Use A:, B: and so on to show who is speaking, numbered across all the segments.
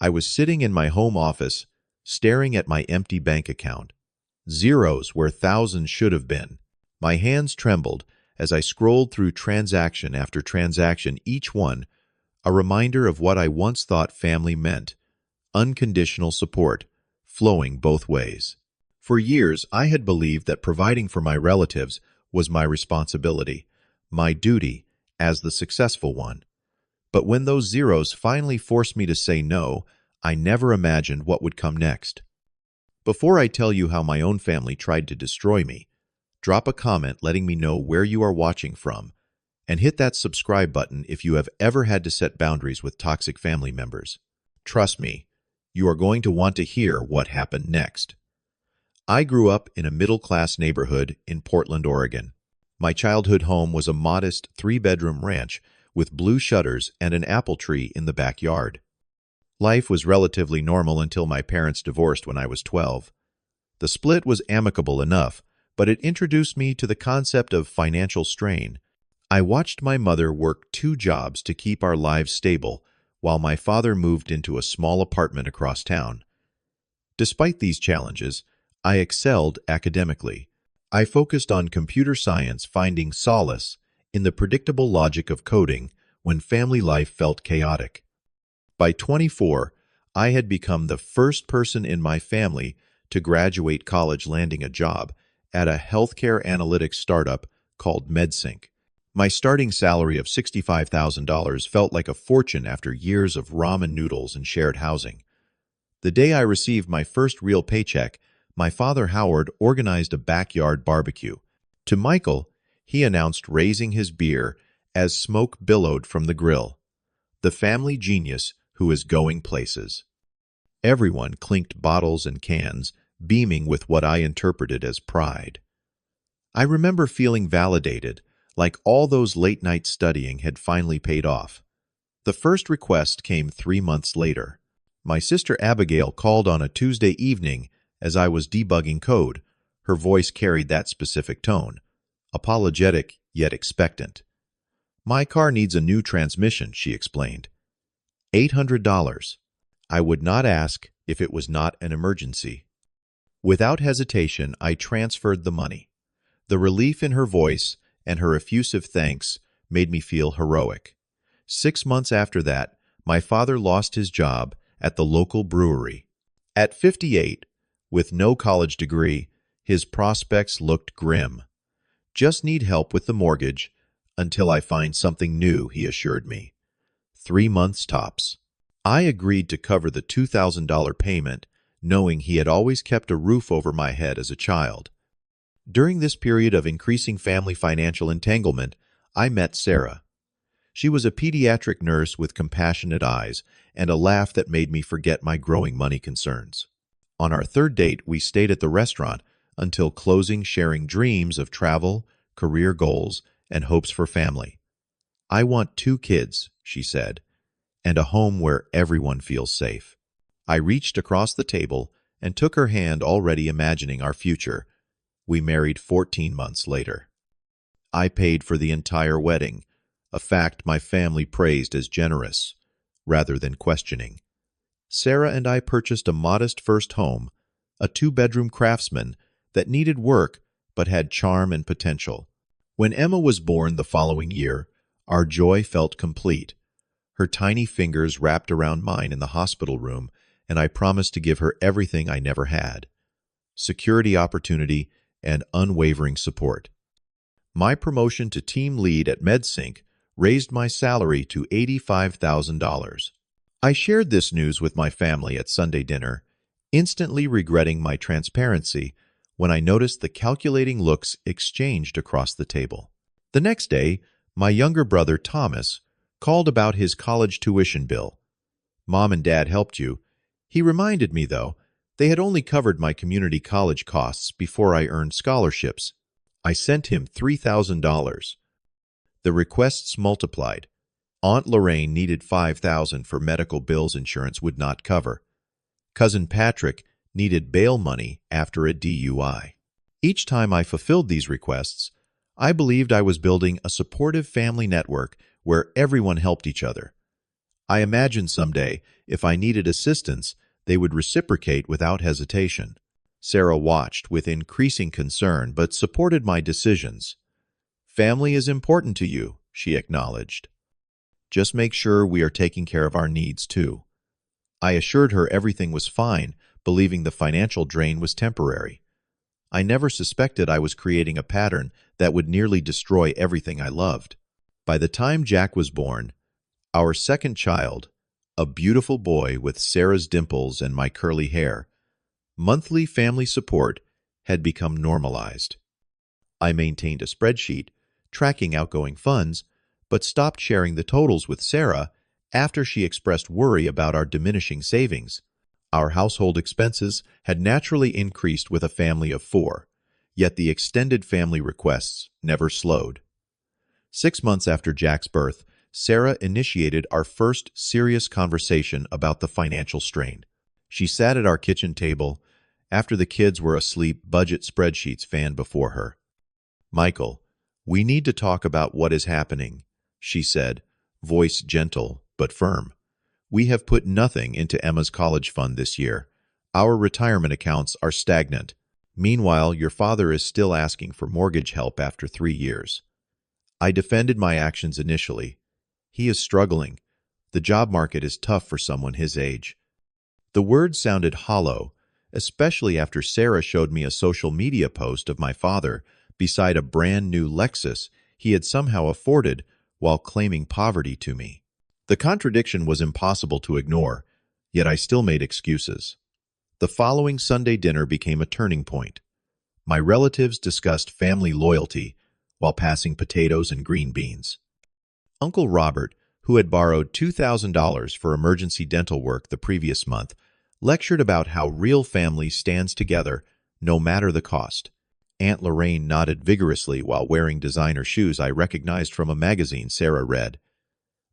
A: I was sitting in my home office, staring at my empty bank account. Zeros where thousands should have been. My hands trembled as I scrolled through transaction after transaction, each one a reminder of what I once thought family meant: unconditional support, flowing both ways. For years, I had believed that providing for my relatives was my responsibility, my duty as the successful one. But when those zeros finally forced me to say no, I never imagined what would come next. Before I tell you how my own family tried to destroy me, drop a comment letting me know where you are watching from, and hit that subscribe button if you have ever had to set boundaries with toxic family members. Trust me, you are going to want to hear what happened next. I grew up in a middle-class neighborhood in Portland, Oregon. My childhood home was a modest 3-bedroom ranch with blue shutters and an apple tree in the backyard. Life was relatively normal until my parents divorced when I was 12. The split was amicable enough, but it introduced me to the concept of financial strain. I watched my mother work 2 jobs to keep our lives stable, while my father moved into a small apartment across town. Despite these challenges, I excelled academically. I focused on computer science, finding solace in the predictable logic of coding when family life felt chaotic. By 24, I had become the first person in my family to graduate college, landing a job at a healthcare analytics startup called MedSync. My starting salary of $65,000 felt like a fortune after years of ramen noodles and shared housing. The day I received my first real paycheck, my father Howard organized a backyard barbecue. To Michael, he announced, raising his beer as smoke billowed from the grill, "The family genius who is going places." Everyone clinked bottles and cans, beaming with what I interpreted as pride. I remember feeling validated, like all those late-night studying had finally paid off. The first request came 3 months later. My sister Abigail called on a Tuesday evening as I was debugging code. Her voice carried that specific tone, apologetic yet expectant. "My car needs a new transmission," she explained. $800. I would not ask if it was not an emergency. Without hesitation, I transferred the money. The relief in her voice and her effusive thanks made me feel heroic. 6 months after that, my father lost his job at the local brewery. At 58, with no college degree, his prospects looked grim. "Just need help with the mortgage until I find something new," he assured me. 3 months tops. I agreed to cover the $2,000 payment, knowing he had always kept a roof over my head as a child. During this period of increasing family financial entanglement, I met Sarah. She was a pediatric nurse with compassionate eyes and a laugh that made me forget my growing money concerns. On our 3rd date, we stayed at the restaurant until closing, sharing dreams of travel, career goals, and hopes for family. "I want 2 kids," she said, "and a home where everyone feels safe." I reached across the table and took her hand, already imagining our future. We married 14 months later. I paid for the entire wedding, a fact my family praised as generous, rather than questioning. Sarah and I purchased a modest first home, a 2-bedroom craftsman that needed work but had charm and potential. When Emma was born the following year, our joy felt complete. Her tiny fingers wrapped around mine in the hospital room, and I promised to give her everything I never had: security, opportunity, and unwavering support. My promotion to team lead at MedSync raised my salary to $85,000. I shared this news with my family at Sunday dinner, instantly regretting my transparency when I noticed the calculating looks exchanged across the table. The next day, my younger brother Thomas called about his college tuition bill. "Mom and Dad helped you." He reminded me, though, they had only covered my community college costs before I earned scholarships. I sent him $3,000. The requests multiplied. Aunt Lorraine needed $5,000 for medical bills insurance would not cover. Cousin Patrick needed bail money after a DUI. Each time I fulfilled these requests, I believed I was building a supportive family network where everyone helped each other. I imagined someday, if I needed assistance, they would reciprocate without hesitation. Sarah watched with increasing concern but supported my decisions. "Family is important to you," she acknowledged. "Just make sure we are taking care of our needs, too." I assured her everything was fine, believing the financial drain was temporary. I never suspected I was creating a pattern that would nearly destroy everything I loved. By the time Jack was born, our second child, a beautiful boy with Sarah's dimples and my curly hair, monthly family support had become normalized. I maintained a spreadsheet, tracking outgoing funds, but stopped sharing the totals with Sarah after she expressed worry about our diminishing savings. Our household expenses had naturally increased with a family of 4, yet the extended family requests never slowed. 6 months after Jack's birth, Sarah initiated our first serious conversation about the financial strain. She sat at our kitchen table. After the kids were asleep, budget spreadsheets fanned before her. "Michael, we need to talk about what is happening," she said, voice gentle but firm. "We have put nothing into Emma's college fund this year. Our retirement accounts are stagnant. Meanwhile, your father is still asking for mortgage help after 3 years." I defended my actions initially. "He is struggling. The job market is tough for someone his age." The words sounded hollow, especially after Sarah showed me a social media post of my father beside a brand new Lexus he had somehow afforded while claiming poverty to me. The contradiction was impossible to ignore, yet I still made excuses. The following Sunday dinner became a turning point. My relatives discussed family loyalty while passing potatoes and green beans. Uncle Robert, who had borrowed $2,000 for emergency dental work the previous month, lectured about how real family stands together no matter the cost. Aunt Lorraine nodded vigorously while wearing designer shoes I recognized from a magazine Sarah read.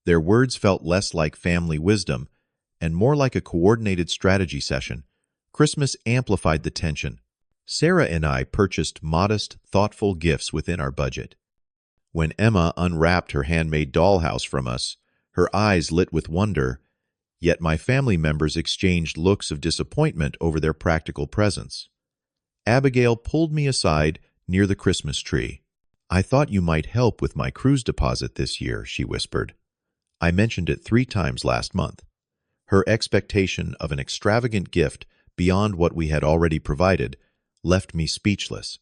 A: Their words felt less like family wisdom and more like a coordinated strategy session. Christmas amplified the tension. Sarah and I purchased modest, thoughtful gifts within our budget. When Emma unwrapped her handmade dollhouse from us, her eyes lit with wonder, yet my family members exchanged looks of disappointment over their practical presents. Abigail pulled me aside near the Christmas tree. "I thought you might help with my cruise deposit this year," she whispered. I mentioned it 3 times last month. Her expectation of an extravagant gift beyond what we had already provided left me speechless.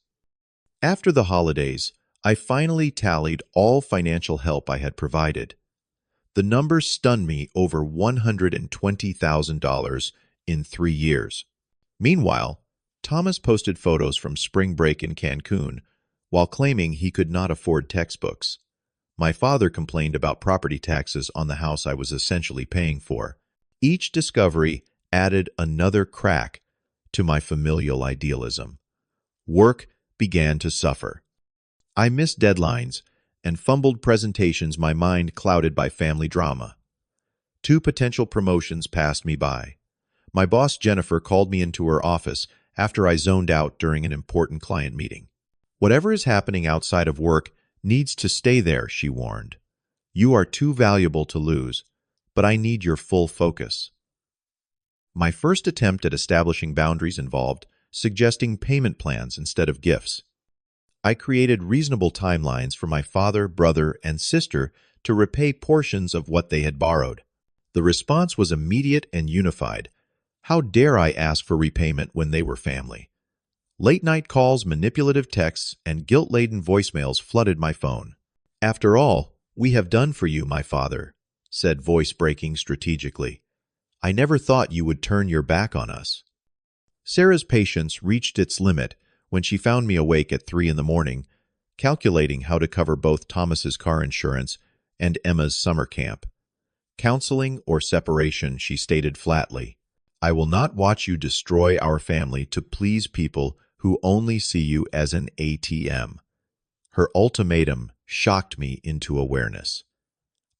A: After the holidays, I finally tallied all financial help I had provided. The numbers stunned me: over $120,000 in 3 years. Meanwhile, Thomas posted photos from spring break in Cancun while claiming he could not afford textbooks. My father complained about property taxes on the house I was essentially paying for. Each discovery added another crack to my familial idealism. Work began to suffer. I missed deadlines and fumbled presentations, my mind clouded by family drama. 2 potential promotions passed me by. My boss, Jennifer, called me into her office after I zoned out during an important client meeting. "Whatever is happening outside of work needs to stay there," she warned. "You are too valuable to lose, but I need your full focus." My first attempt at establishing boundaries involved suggesting payment plans instead of gifts. I created reasonable timelines for my father, brother, and sister to repay portions of what they had borrowed. The response was immediate and unified. How dare I ask for repayment when they were family? Late-night calls, manipulative texts, and guilt-laden voicemails flooded my phone. "After all, we have done for you, my father," said voice breaking strategically. "I never thought you would turn your back on us." Sarah's patience reached its limit when she found me awake at 3 in the morning, calculating how to cover both Thomas's car insurance and Emma's summer camp. "Counseling or separation," she stated flatly. "I will not watch you destroy our family to please people who only see you as an ATM." Her ultimatum shocked me into awareness.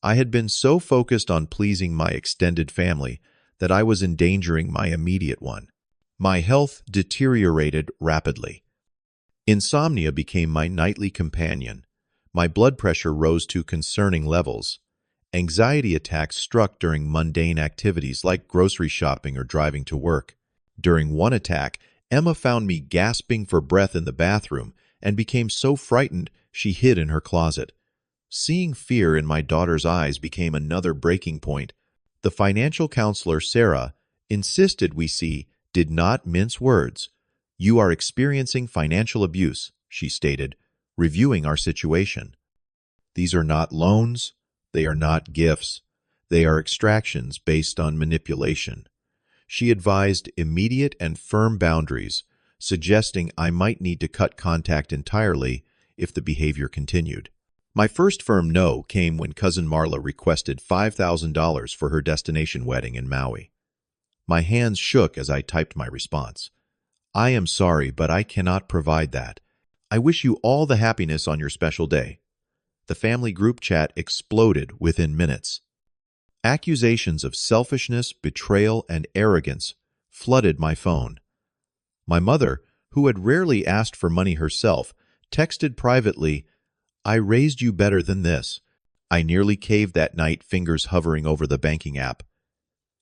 A: I had been so focused on pleasing my extended family that I was endangering my immediate one. My health deteriorated rapidly. Insomnia became my nightly companion. My blood pressure rose to concerning levels, Anxiety attacks struck during mundane activities like grocery shopping or driving to work. During one attack, Emma found me gasping for breath in the bathroom and became so frightened she hid in her closet. Seeing fear in my daughter's eyes became another breaking point. The financial counselor, Sarah, insisted did not mince words. "You are experiencing financial abuse," she stated, reviewing our situation. "These are not loans. They are not gifts. They are extractions based on manipulation." She advised immediate and firm boundaries, suggesting I might need to cut contact entirely if the behavior continued. My first firm no came when cousin Marla requested $5,000 for her destination wedding in Maui. My hands shook as I typed my response. "I am sorry, but I cannot provide that. I wish you all the happiness on your special day." The family group chat exploded within minutes. Accusations of selfishness, betrayal, and arrogance flooded my phone. My mother, who had rarely asked for money herself, texted privately, "I raised you better than this." I nearly caved that night, fingers hovering over the banking app.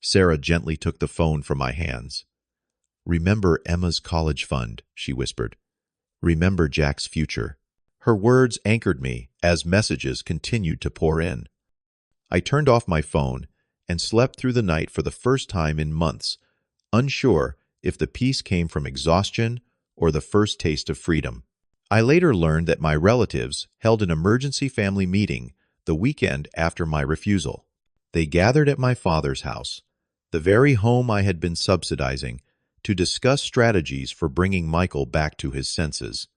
A: Sarah gently took the phone from my hands. "Remember Emma's college fund," she whispered. "Remember Jack's future." Her words anchored me as messages continued to pour in. I turned off my phone and slept through the night for the first time in months, unsure if the peace came from exhaustion or the first taste of freedom. I later learned that my relatives held an emergency family meeting the weekend after my refusal. They gathered at my father's house, the very home I had been subsidizing, to discuss strategies for bringing Michael back to his senses.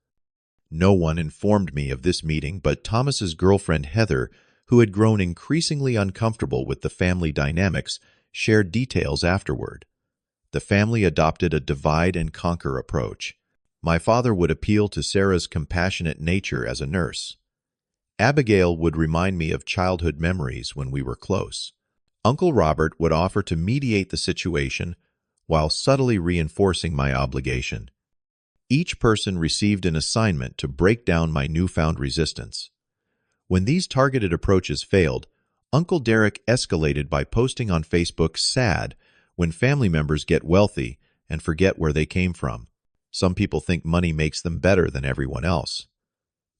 A: No one informed me of this meeting but Thomas's girlfriend Heather, who had grown increasingly uncomfortable with the family dynamics, shared details afterward. The family adopted a divide-and-conquer approach. My father would appeal to Sarah's compassionate nature as a nurse. Abigail would remind me of childhood memories when we were close. Uncle Robert would offer to mediate the situation while subtly reinforcing my obligation. Each person received an assignment to break down my newfound resistance. When these targeted approaches failed, Uncle Derek escalated by posting on Facebook, "Sad when family members get wealthy and forget where they came from. Some people think money makes them better than everyone else."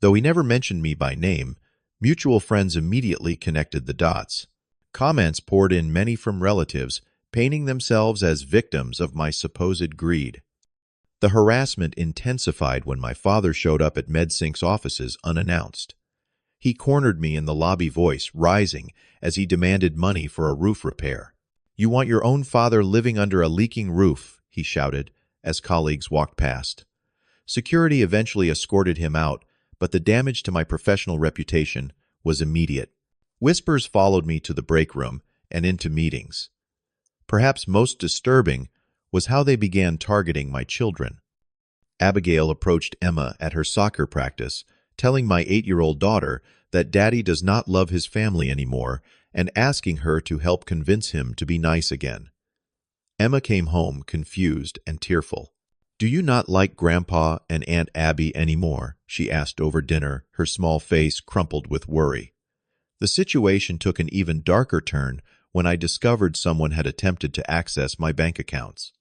A: Though he never mentioned me by name, mutual friends immediately connected the dots. Comments poured in, many from relatives, painting themselves as victims of my supposed greed. The harassment intensified when my father showed up at MedSync's offices unannounced. He cornered me in the lobby, voice rising as he demanded money for a roof repair. "You want your own father living under a leaking roof," he shouted as colleagues walked past. Security eventually escorted him out, but the damage to my professional reputation was immediate. Whispers followed me to the break room and into meetings. Perhaps most disturbing was how they began targeting my children. Abigail approached Emma at her soccer practice, telling my 8-year-old daughter that Daddy does not love his family anymore and asking her to help convince him to be nice again. Emma came home confused and tearful. "Do you not like Grandpa and Aunt Abby anymore?" she asked over dinner, her small face crumpled with worry. The situation took an even darker turn when I discovered someone had attempted to access my bank accounts.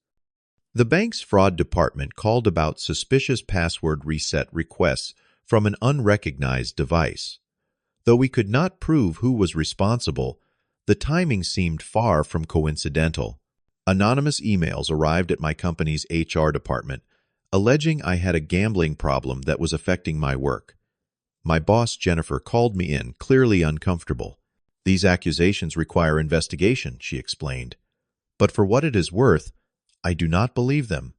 A: The bank's fraud department called about suspicious password reset requests from an unrecognized device. Though we could not prove who was responsible, the timing seemed far from coincidental. Anonymous emails arrived at my company's HR department, alleging I had a gambling problem that was affecting my work. My boss, Jennifer, called me in, clearly uncomfortable. "These accusations require investigation," she explained. "But for what it is worth, I do not believe them."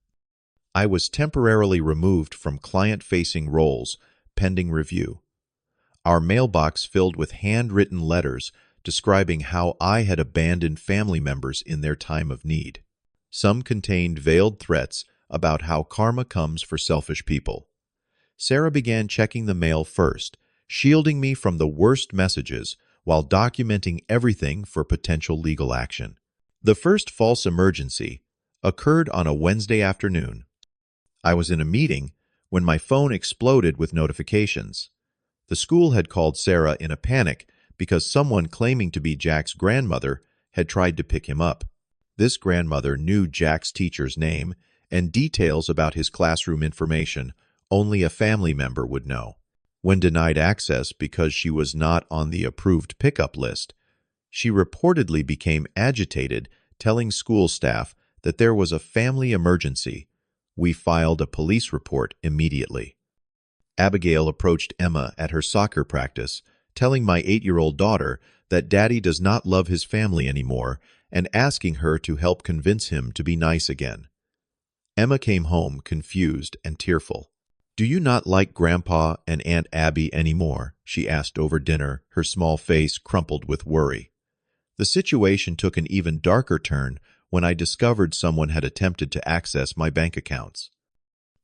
A: I was temporarily removed from client-facing roles, pending review. Our mailbox filled with handwritten letters describing how I had abandoned family members in their time of need. Some contained veiled threats about how karma comes for selfish people. Sarah began checking the mail first, shielding me from the worst messages while documenting everything for potential legal action. The first false emergency occurred on a Wednesday afternoon. I was in a meeting when my phone exploded with notifications. The school had called Sarah in a panic because someone claiming to be Jack's grandmother had tried to pick him up. This grandmother knew Jack's teacher's name and details about his classroom information only a family member would know. When denied access because she was not on the approved pickup list, she reportedly became agitated, telling school staff that there was a family emergency. We filed a police report immediately. Abigail approached Emma at her soccer practice, telling my 8-year-old daughter that Daddy does not love his family anymore and asking her to help convince him to be nice again. Emma came home confused and tearful. "Do you not like Grandpa and Aunt Abby anymore?" she asked over dinner, her small face crumpled with worry. The situation took an even darker turn when I discovered someone had attempted to access my bank accounts.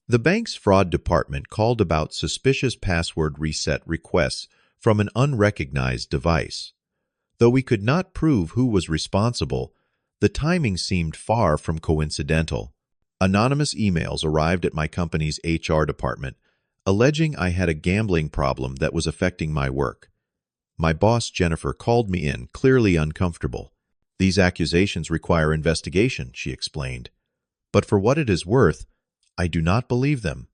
A: The bank's fraud department called about suspicious password reset requests from an unrecognized device. Though we could not prove who was responsible, the timing seemed far from coincidental. Anonymous emails arrived at my company's HR department, alleging I had a gambling problem that was affecting my work. My boss, Jennifer, called me in, clearly uncomfortable. "These accusations require investigation," she explained. "But for what it is worth, I do not believe them."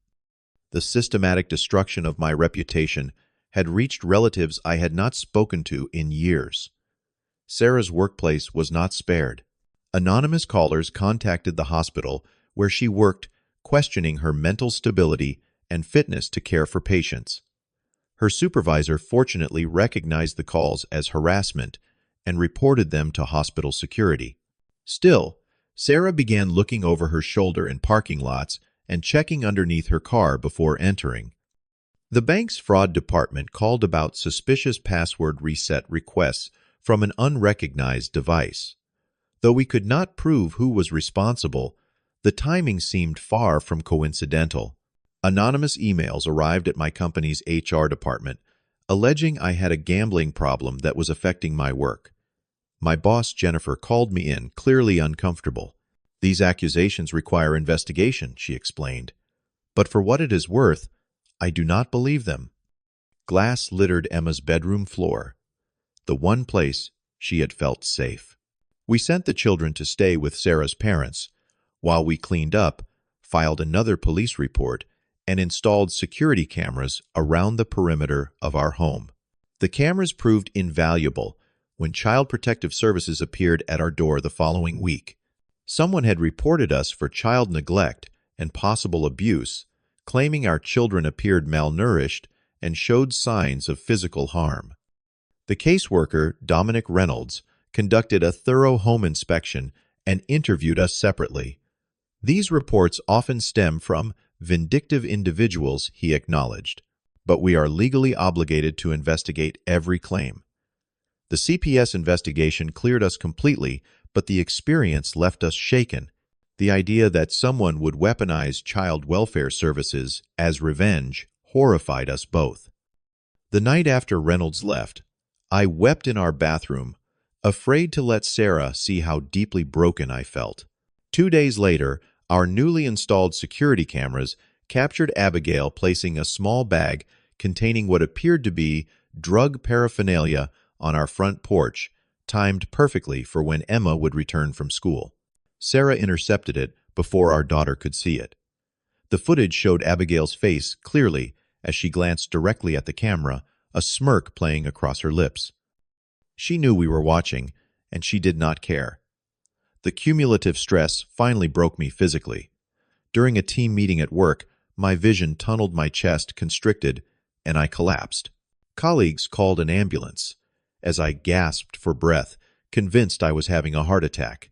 A: The systematic destruction of my reputation had reached relatives I had not spoken to in years. Sarah's workplace was not spared. Anonymous callers contacted the hospital where she worked, questioning her mental stability and fitness to care for patients. Her supervisor fortunately recognized the calls as harassment and reported them to hospital security. Still, Sarah began looking over her shoulder in parking lots and checking underneath her car before entering. The bank's fraud department called about suspicious password reset requests from an unrecognized device. Though we could not prove who was responsible, the timing seemed far from coincidental. Anonymous emails arrived at my company's HR department, alleging I had a gambling problem that was affecting my work. My boss, Jennifer, called me in, clearly uncomfortable. "These accusations require investigation," she explained. "But for what it is worth, I do not believe them." Glass littered Emma's bedroom floor, the one place she had felt safe. We sent the children to stay with Sarah's parents, while we cleaned up, filed another police report, and installed security cameras around the perimeter of our home. The cameras proved invaluable when Child Protective Services appeared at our door the following week. Someone had reported us for child neglect and possible abuse, claiming our children appeared malnourished and showed signs of physical harm. The caseworker, Dominic Reynolds, conducted a thorough home inspection and interviewed us separately. These reports often stem from vindictive individuals, he acknowledged, but we are legally obligated to investigate every claim. The CPS investigation cleared us completely, but the experience left us shaken. The idea that someone would weaponize child welfare services as revenge horrified us both. The night after Reynolds left, I wept in our bathroom, afraid to let Sarah see how deeply broken I felt. 2 days later, our newly installed security cameras captured Abigail placing a small bag containing what appeared to be drug paraphernalia on our front porch, timed perfectly for when Emma would return from school. Sarah intercepted it before our daughter could see it. The footage showed Abigail's face clearly as she glanced directly at the camera, a smirk playing across her lips. She knew we were watching, and she did not care. The cumulative stress finally broke me physically. During a team meeting at work, my vision tunneled, my chest constricted, and I collapsed. Colleagues called an ambulance. As I gasped for breath, convinced I was having a heart attack,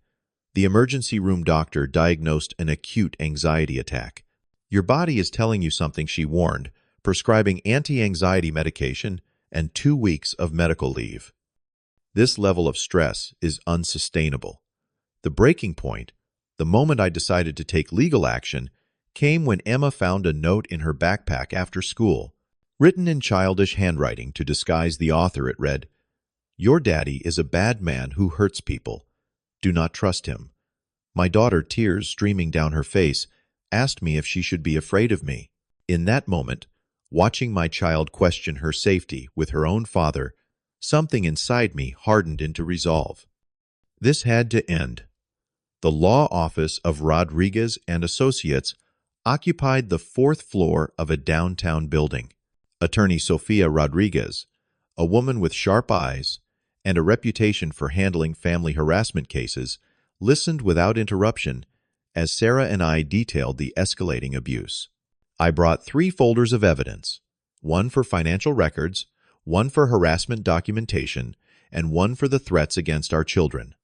A: the emergency room doctor diagnosed an acute anxiety attack. "Your body is telling you something," she warned, prescribing anti-anxiety medication and 2 weeks of medical leave. This level of stress is unsustainable. The breaking point, the moment I decided to take legal action, came when Emma found a note in her backpack after school. Written in childish handwriting to disguise the author, it read, "Your daddy is a bad man who hurts people. Do not trust him." My daughter, tears streaming down her face, asked me if she should be afraid of me. In that moment, watching my child question her safety with her own father Something inside me hardened into resolve. This had to end. The law office of Rodriguez and Associates occupied the fourth floor of a downtown building. Attorney Sofia Rodriguez, a woman with sharp eyes and a reputation for handling family harassment cases, listened without interruption as Sarah and I detailed the escalating abuse. I brought 3 folders of evidence, one for financial records, one for harassment documentation, and one for the threats against our children.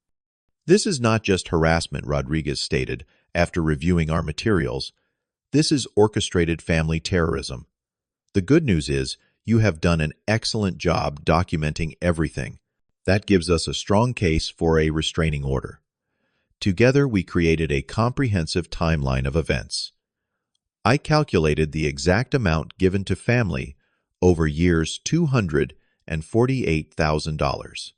A: This is not just harassment, Rodriguez stated after reviewing our materials. This is orchestrated family terrorism. The good news is you have done an excellent job documenting everything. That gives us a strong case for a restraining order. Together, we created a comprehensive timeline of events. I calculated the exact amount given to family over years $248,000.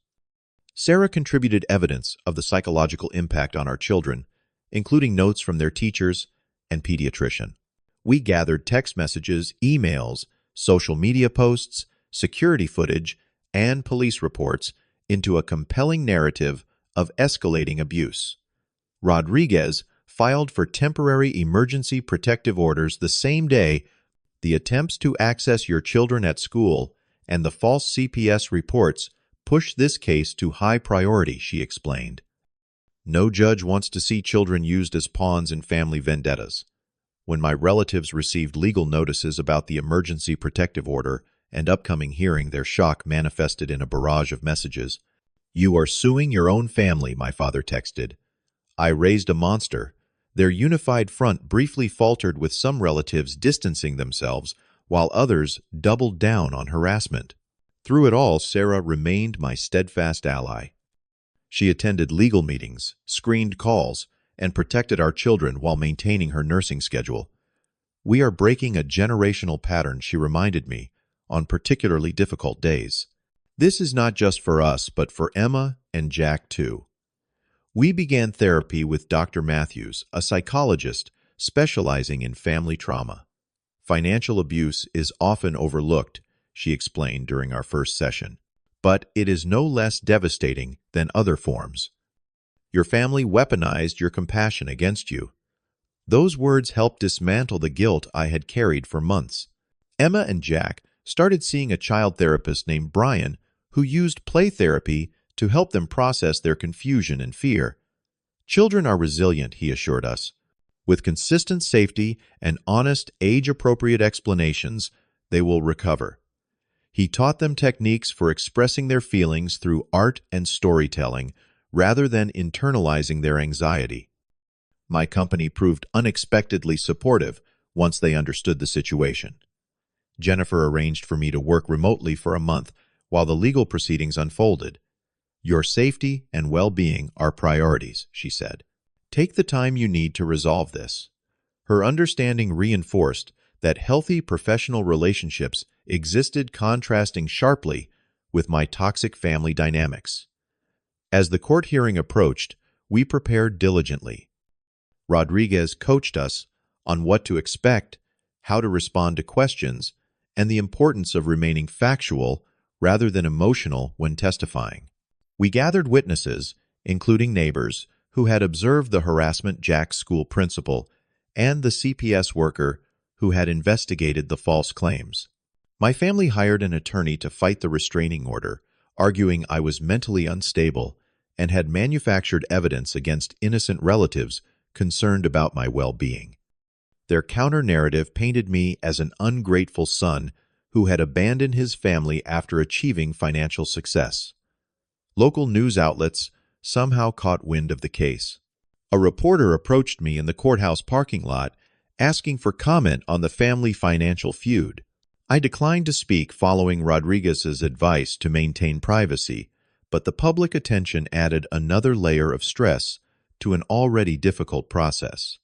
A: Sarah contributed evidence of the psychological impact on our children, including notes from their teachers and pediatrician. We gathered text messages, emails, social media posts, security footage, and police reports into a compelling narrative of escalating abuse. Rodriguez filed for temporary emergency protective orders the same day. The attempts to access your children at school and the false CPS reports push this case to high priority, she explained. No judge wants to see children used as pawns in family vendettas. When my relatives received legal notices about the emergency protective order and upcoming hearing, their shock manifested in a barrage of messages. "You are suing your own family," my father texted. "I raised a monster." Their unified front briefly faltered, with some relatives distancing themselves while others doubled down on harassment. Through it all, Sarah remained my steadfast ally. She attended legal meetings, screened calls, and protected our children while maintaining her nursing schedule. "We are breaking a generational pattern," she reminded me, on particularly difficult days. "This is not just for us, but for Emma and Jack too." We began therapy with Dr. Matthews, a psychologist specializing in family trauma. "Financial abuse is often overlooked," she explained during our first session, "but it is no less devastating than other forms. Your family weaponized your compassion against you." Those words helped dismantle the guilt I had carried for months. Emma and Jack started seeing a child therapist named Brian, who used play therapy to help them process their confusion and fear. "Children are resilient," he assured us. "With consistent safety and honest, age-appropriate explanations, they will recover." He taught them techniques for expressing their feelings through art and storytelling, rather than internalizing their anxiety. My company proved unexpectedly supportive once they understood the situation. Jennifer arranged for me to work remotely for a month while the legal proceedings unfolded. "Your safety and well-being are priorities," she said. "Take the time you need to resolve this." Her understanding reinforced that healthy professional relationships existed, contrasting sharply with my toxic family dynamics. As the court hearing approached, we prepared diligently. Rodriguez coached us on what to expect, how to respond to questions, and the importance of remaining factual rather than emotional when testifying. We gathered witnesses, including neighbors, who had observed the harassment, Jack's school principal, and the CPS worker who had investigated the false claims. My family hired an attorney to fight the restraining order, arguing I was mentally unstable and had manufactured evidence against innocent relatives concerned about my well-being. Their counter-narrative painted me as an ungrateful son who had abandoned his family after achieving financial success. Local news outlets somehow caught wind of the case. A reporter approached me in the courthouse parking lot asking for comment on the family financial feud. I declined to speak, following Rodriguez's advice to maintain privacy, but the public attention added another layer of stress to an already difficult process.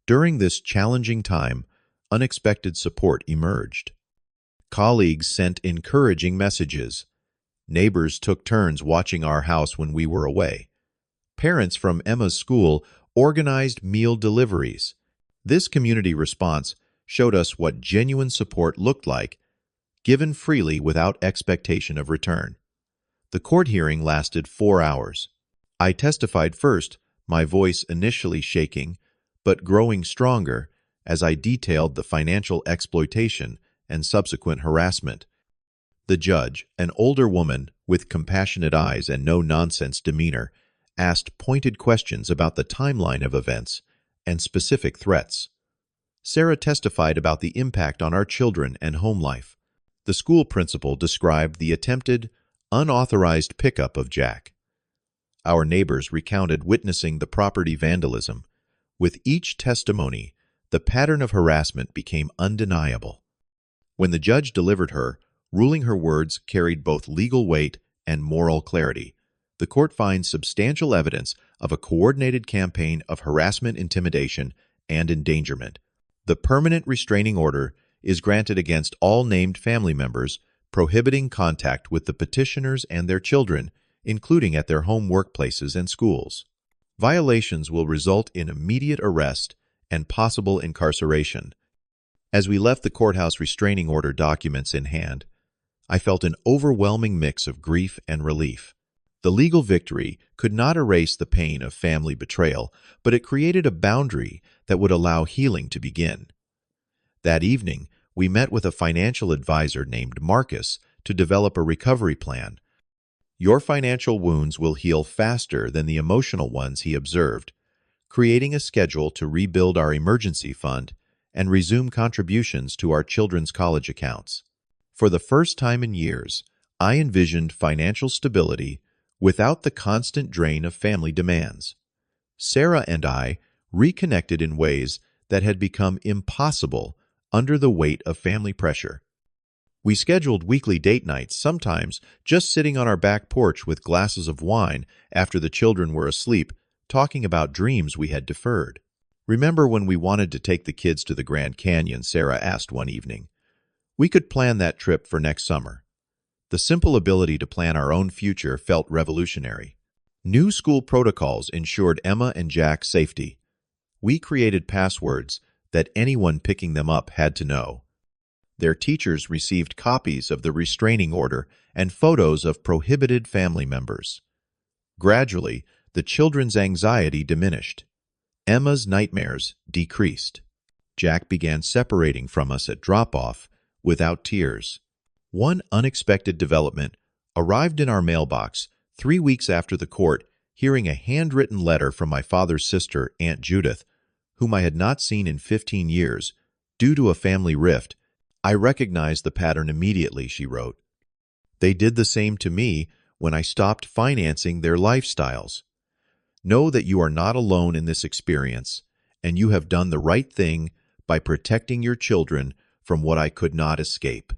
A: During this challenging time, unexpected support emerged. Colleagues sent encouraging messages. Neighbors took turns watching our house when we were away. Parents from Emma's school organized meal deliveries. This community response showed us what genuine support looked like, given freely without expectation of return. The court hearing lasted 4 hours. I testified first, my voice initially shaking, but growing stronger as I detailed the financial exploitation and subsequent harassment. The judge, an older woman with compassionate eyes and no-nonsense demeanor, asked pointed questions about the timeline of events and specific threats. Sarah testified about the impact on our children and home life. The school principal described the attempted, unauthorized pickup of Jack. Our neighbors recounted witnessing the property vandalism. With each testimony, the pattern of harassment became undeniable. When the judge delivered her, ruling her words carried both legal weight and moral clarity. The court finds substantial evidence of a coordinated campaign of harassment, intimidation, and endangerment. The permanent restraining order is granted against all named family members, prohibiting contact with the petitioners and their children, including at their home workplaces and schools. Violations will result in immediate arrest and possible incarceration. As we left the courthouse restraining order documents in hand, I felt an overwhelming mix of grief and relief. The legal victory could not erase the pain of family betrayal, but it created a boundary that would allow healing to begin. That evening, we met with a financial advisor named Marcus to develop a recovery plan. Your financial wounds will heal faster than the emotional ones, he observed, creating a schedule to rebuild our emergency fund and resume contributions to our children's college accounts. For the first time in years, I envisioned financial stability without the constant drain of family demands. Sarah and I reconnected in ways that had become impossible under the weight of family pressure. We scheduled weekly date nights, sometimes just sitting on our back porch with glasses of wine after the children were asleep, talking about dreams we had deferred. "Remember when we wanted to take the kids to the Grand Canyon?" Sarah asked one evening. "We could plan that trip for next summer." The simple ability to plan our own future felt revolutionary. New school protocols ensured Emma and Jack's safety. We created passwords that anyone picking them up had to know. Their teachers received copies of the restraining order and photos of prohibited family members. Gradually, the children's anxiety diminished. Emma's nightmares decreased. Jack began separating from us at drop-off without tears. One unexpected development arrived in our mailbox 3 weeks after the court, hearing a handwritten letter from my father's sister, Aunt Judith, whom I had not seen in 15 years. Due to a family rift, I recognized the pattern immediately, she wrote. They did the same to me when I stopped financing their lifestyles. Know that you are not alone in this experience, and you have done the right thing by protecting your children from what I could not escape.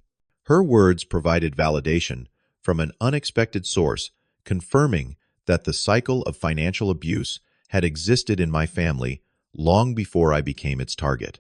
A: Her words provided validation from an unexpected source, confirming that the cycle of financial abuse had existed in my family long before I became its target.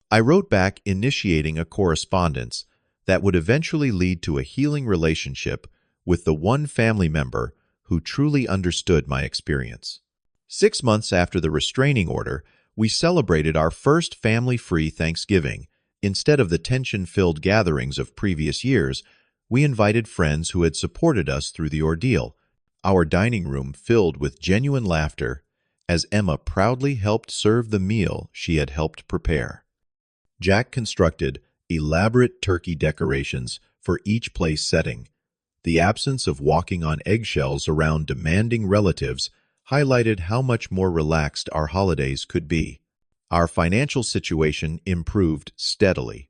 A: I wrote back, initiating a correspondence that would eventually lead to a healing relationship with the one family member who truly understood my experience. 6 months after the restraining order, we celebrated our first family-free Thanksgiving. Instead of the tension-filled gatherings of previous years, we invited friends who had supported us through the ordeal. Our dining room filled with genuine laughter as Emma proudly helped serve the meal she had helped prepare. Jack constructed elaborate turkey decorations for each place setting. The absence of walking on eggshells around demanding relatives highlighted how much more relaxed our holidays could be. Our financial situation improved steadily.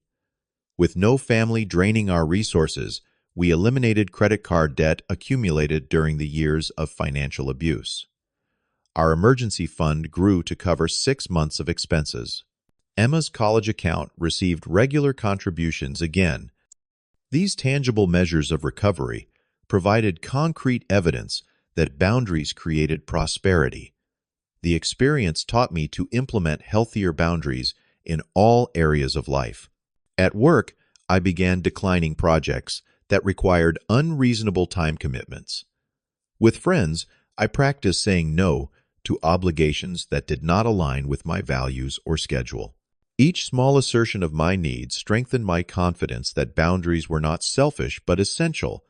A: With no family draining our resources, we eliminated credit card debt accumulated during the years of financial abuse. Our emergency fund grew to cover 6 months of expenses. Emma's college account received regular contributions again. These tangible measures of recovery provided concrete evidence that boundaries created prosperity. The experience taught me to implement healthier boundaries in all areas of life. At work, I began declining projects that required unreasonable time commitments. With friends, I practiced saying no to obligations that did not align with my values or schedule. Each small assertion of my needs strengthened my confidence that boundaries were not selfish but essential.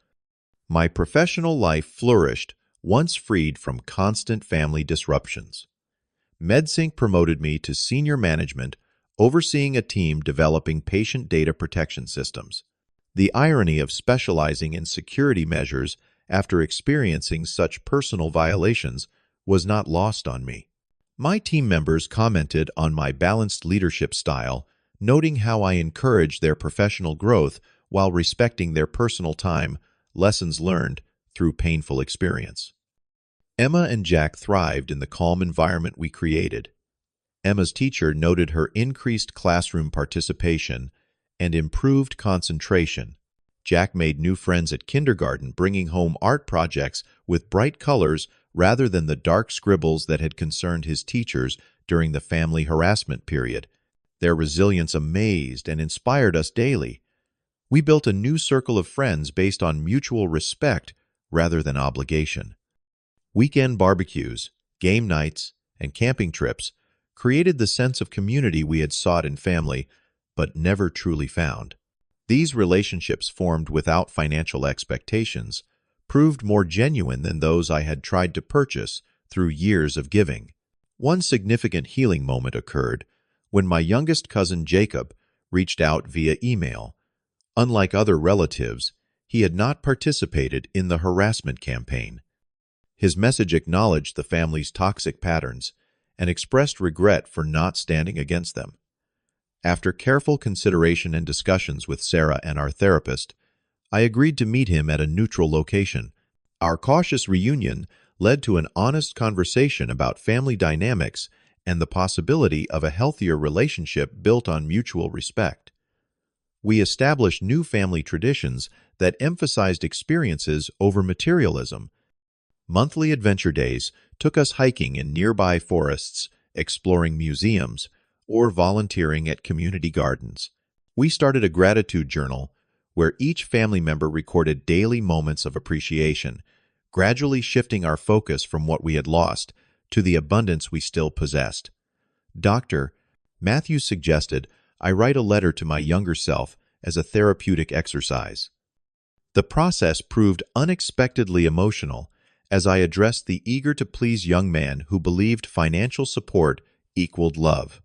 A: My professional life flourished once freed from constant family disruptions. MedSync promoted me to senior management, overseeing a team developing patient data protection systems. The irony of specializing in security measures after experiencing such personal violations was not lost on me. My team members commented on my balanced leadership style, noting how I encouraged their professional growth while respecting their personal time, lessons learned through painful experience. Emma and Jack thrived in the calm environment we created. Emma's teacher noted her increased classroom participation and improved concentration. Jack made new friends at kindergarten, bringing home art projects with bright colors rather than the dark scribbles that had concerned his teachers during the family harassment period. Their resilience amazed and inspired us daily. We built a new circle of friends based on mutual respect rather than obligation. Weekend barbecues, game nights, and camping trips created the sense of community we had sought in family, but never truly found. These relationships, formed without financial expectations, proved more genuine than those I had tried to purchase through years of giving. One significant healing moment occurred when my youngest cousin Jacob reached out via email. Unlike other relatives, he had not participated in the harassment campaign. His message acknowledged the family's toxic patterns and expressed regret for not standing against them. After careful consideration and discussions with Sarah and our therapist, I agreed to meet him at a neutral location. Our cautious reunion led to an honest conversation about family dynamics and the possibility of a healthier relationship built on mutual respect. We established new family traditions that emphasized experiences over materialism. Monthly adventure days took us hiking in nearby forests, exploring museums, or volunteering at community gardens. We started a gratitude journal where each family member recorded daily moments of appreciation, gradually shifting our focus from what we had lost to the abundance we still possessed. Dr. Matthews suggested I write a letter to my younger self as a therapeutic exercise. The process proved unexpectedly emotional as I addressed the eager-to-please young man who believed financial support equaled love.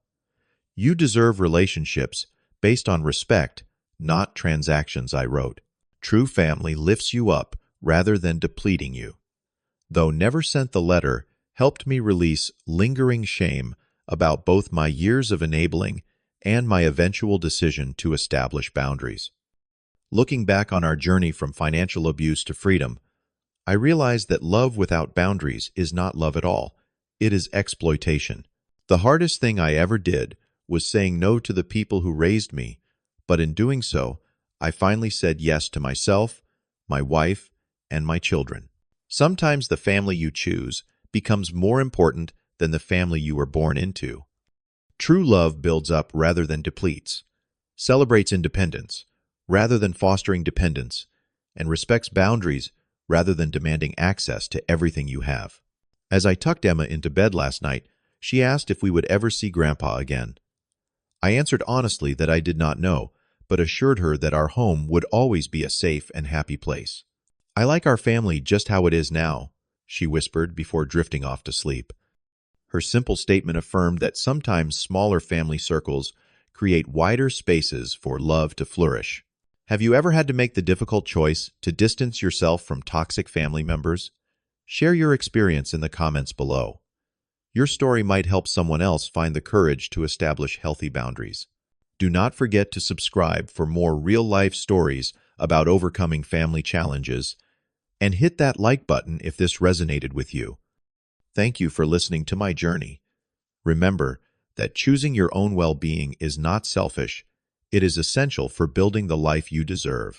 A: You deserve relationships based on respect, not transactions, I wrote. True family lifts you up rather than depleting you. Though never sent the letter, helped me release lingering shame about both my years of enabling and my eventual decision to establish boundaries. Looking back on our journey from financial abuse to freedom, I realized that love without boundaries is not love at all. It is exploitation. The hardest thing I ever did was saying no to the people who raised me, but in doing so, I finally said yes to myself, my wife, and my children. Sometimes the family you choose becomes more important than the family you were born into. True love builds up rather than depletes, celebrates independence rather than fostering dependence, and respects boundaries rather than demanding access to everything you have. As I tucked Emma into bed last night, she asked if we would ever see Grandpa again. I answered honestly that I did not know, but assured her that our home would always be a safe and happy place. I like our family just how it is now, she whispered before drifting off to sleep. Her simple statement affirmed that sometimes smaller family circles create wider spaces for love to flourish. Have you ever had to make the difficult choice to distance yourself from toxic family members? Share your experience in the comments below. Your story might help someone else find the courage to establish healthy boundaries. Do not forget to subscribe for more real-life stories about overcoming family challenges, and hit that like button if this resonated with you. Thank you for listening to my journey. Remember that choosing your own well-being is not selfish. It is essential for building the life you deserve.